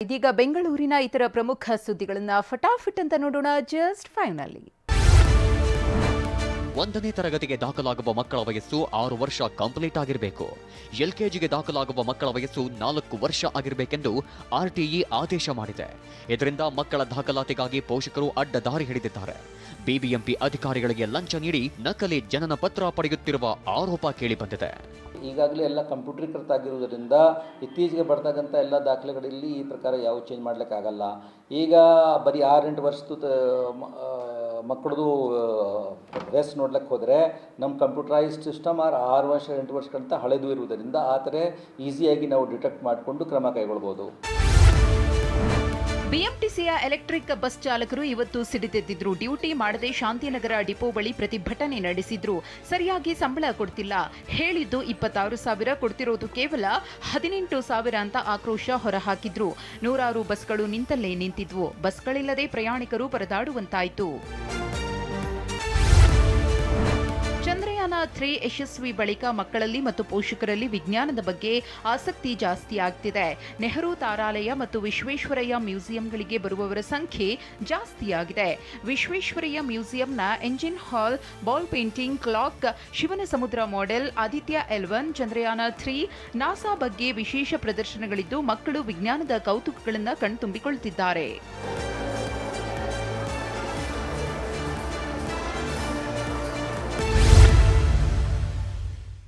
ಇದೀಗ ಬೆಂಗಳೂರಿನ ಇತರ ಪ್ರಮುಖ ಸುದ್ದಿಗಳನ್ನ ಫಟಾಫಟ್ ಅಂತ ನೋಡೋಣ ಜಸ್ಟ್ ಫೈನಲಿ. 1ನೇ ತರಗತಿಗೆ ದಾಖಲಾಗುವ ಮಕ್ಕಳ ವಯಸ್ಸು 6 ವರ್ಷ ಕಂಪ್ಲೀಟ್ ಆಗಿರಬೇಕು. ಎಲ್ಕೆಜಿಗೆ ದಾಖಲಾಗುವ ಮಕ್ಕಳ ವಯಸ್ಸು 4 ವರ್ಷ ಆಗಿರಬೇಕೆಂದು ಆರ್ಟಿಇ ಆದೇಶ ಮಾಡಿದೆ. ಇದರಿಂದ ಮಕ್ಕಳ ದಾಖಲಾತಿಗಾಗಿ ಪೋಷಕರು ಅಡ್ಡ ದಾರಿ ಹಿಡಿದಿದ್ದಾರೆ. ಬಿಬಿಎಂಪಿ ಅಧಿಕಾರಿಗಳಿಗೆ ಲಂಚ ನೀಡಿ ನಕಲಿ ಜನನ ಪತ್ರ ಪಡೆಯುತ್ತಿರುವ ಆರೋಪ ಕೇಳಿಬಂದಿದೆ. ಈಗಾಗಲೇ ಎಲ್ಲ ಕಂಪ್ಯೂಟರೀಕೃತ ಆಗಿರುವುದರಿಂದ ಇತ್ತೀಚೆಗೆ ಬರ್ತಕ್ಕಂಥ ಎಲ್ಲ ದಾಖಲೆಗಳಲ್ಲಿ ಈ ಪ್ರಕಾರ ಯಾವ ಚೇಂಜ್ ಮಾಡಲಿಕ್ಕಾಗಲ್ಲ. ಈಗ ಬರೀ 6-8 ವರ್ಷದ ಮಕ್ಕಳದು ವೆಸ್ ನೋಡ್ಲಿಕ್ಕೆ ಹೋದರೆ ನಮ್ಮ ಕಂಪ್ಯೂಟರೈಸ್ಡ್ ಸಿಸ್ಟಮ್ 6 ವರ್ಷ 8 ವರ್ಷಕ್ಕಿಂತ ಹಳೆದು ಇರುವುದರಿಂದ ಆ ಥರ ಈಸಿಯಾಗಿ ನಾವು ಡಿಟೆಕ್ಟ್ ಮಾಡಿಕೊಂಡು ಕ್ರಮ ಕೈಗೊಳ್ಬೋದು. ಬಿಎಂಟಿಸಿಯ ಎಲೆಕ್ಟ್ರಿಕ್ ಬಸ್ ಚಾಲಕರು ಇವತ್ತು ಸಿಡಿದೆದ್ದಿದ್ರು. ಡ್ಯೂಟಿ ಮಾಡದೆ ಶಾಂತಿನಗರ ಡಿಪೋ ಬಳಿ ಪ್ರತಿಭಟನೆ ನಡೆಸಿದ್ರು. ಸರಿಯಾಗಿ ಸಂಬಳ ಕೊಡ್ತಿಲ್ಲ, ಹೇಳಿದ್ದು 26,000, ಕೊಡ್ತಿರೋದು ಕೇವಲ 18,000 ಅಂತ ಆಕ್ರೋಶ ಹೊರಹಾಕಿದ್ರು. ನೂರಾರು ಬಸ್ಗಳು ನಿಂತಲ್ಲೇ ನಿಂತಿದ್ವು. ಬಸ್ಗಳಿಲ್ಲದೆ ಪ್ರಯಾಣಿಕರು ಪರದಾಡುವಂತಾಯಿತು. ಚಂದ್ರಯಾನ 3 ಯಶಸ್ವಿ ಬಳಿಕ ಮಕ್ಕಳಲ್ಲಿ ಮತ್ತು ಪೋಷಕರಲ್ಲಿ ವಿಜ್ಞಾನದ ಬಗ್ಗೆ ಆಸಕ್ತಿ ಜಾಸ್ತಿ ಆಗ್ತಿದೆ. ನೆಹರು ತಾರಾಲಯ ಮತ್ತು ವಿಶ್ವೇಶ್ವರಯ್ಯ ಮ್ಯೂಸಿಯಂಗಳಿಗೆ ಬರುವವರ ಸಂಖ್ಯೆ ಜಾಸ್ತಿಯಾಗಿದೆ. ವಿಶ್ವೇಶ್ವರಯ್ಯ ಮ್ಯೂಸಿಯಂನ ಎಂಜಿನ್ ಹಾಲ್, ಬಾಲ್ ಪೇಂಟಿಂಗ್, ಕ್ಲಾಕ್, ಶಿವನ ಸಮುದ್ರ model, Aditya L1, Chandrayaan 3, NASA ಬಗ್ಗೆ ವಿಶೇಷ ಪ್ರದರ್ಶನಗಳಿದ್ದು ಮಕ್ಕಳು ವಿಜ್ಞಾನದ ಕೌತುಕಗಳನ್ನು ಕಣ್ತುಂಬಿಕೊಳ್ಳುತ್ತಿದ್ದಾರೆ.